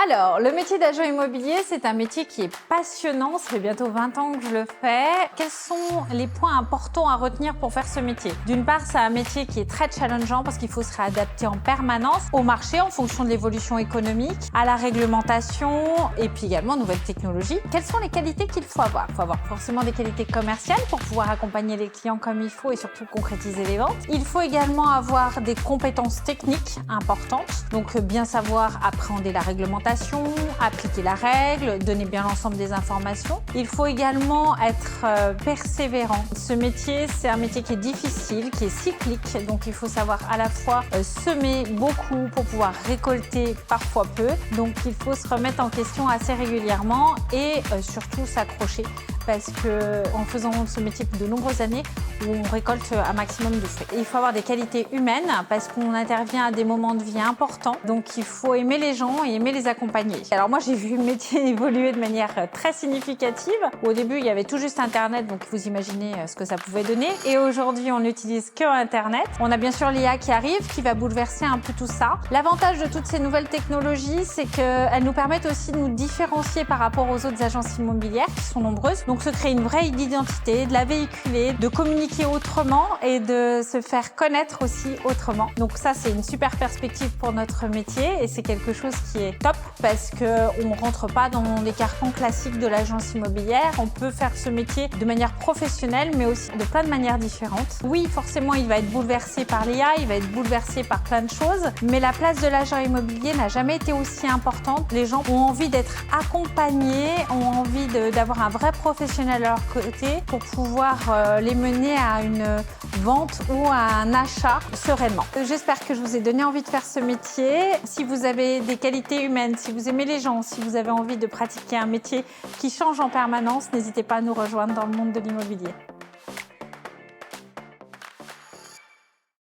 Alors, le métier d'agent immobilier, c'est un métier qui est passionnant. Ça fait bientôt 20 ans que je le fais. Quels sont les points importants à retenir pour faire ce métier? D'une part, c'est un métier qui est très challengeant parce qu'il faut se réadapter en permanence au marché en fonction de l'évolution économique, à la réglementation et puis également aux nouvelles technologies. Quelles sont les qualités qu'il faut avoir? Il faut avoir forcément des qualités commerciales pour pouvoir accompagner les clients comme il faut et surtout concrétiser les ventes. Il faut également avoir des compétences techniques importantes, donc bien savoir appréhender la réglementation, appliquer la règle, donner bien l'ensemble des informations. Il faut également être persévérant. Ce métier, c'est un métier qui est difficile, qui est cyclique, donc il faut savoir à la fois semer beaucoup pour pouvoir récolter parfois peu. Donc il faut se remettre en question assez régulièrement et surtout s'accrocher parce que en faisant ce métier de nombreuses années, on récolte un maximum de fruits. Et il faut avoir des qualités humaines parce qu'on intervient à des moments de vie importants. Donc il faut aimer les gens et aimer les accompagner. Alors moi, j'ai vu le métier évoluer de manière très significative. Au début, il y avait tout juste Internet, donc vous imaginez ce que ça pouvait donner. Et aujourd'hui, on n'utilise que Internet. On a bien sûr l'IA qui arrive, qui va bouleverser un peu tout ça. L'avantage de toutes ces nouvelles technologies, c'est qu'elles nous permettent aussi de nous différencier par rapport aux autres agences immobilières qui sont nombreuses. Donc se créer une vraie identité, de la véhiculer, de communiquer autrement et de se faire connaître aussi autrement. Donc ça, c'est une super perspective pour notre métier et c'est quelque chose qui est top parce qu'on ne rentre pas dans les carcans classiques de l'agence immobilière. On peut faire ce métier de manière professionnelle mais aussi de plein de manières différentes. Oui, forcément, il va être bouleversé par l'IA, il va être bouleversé par plein de choses, mais la place de l'agent immobilier n'a jamais été aussi importante. Les gens ont envie d'être accompagnés, ont envie d'avoir un vrai professionnel à leur côté pour pouvoir les mener à une vente ou à un achat sereinement. J'espère que je vous ai donné envie de faire ce métier. Si vous avez des qualités humaines, si vous aimez les gens, si vous avez envie de pratiquer un métier qui change en permanence, n'hésitez pas à nous rejoindre dans le monde de l'immobilier.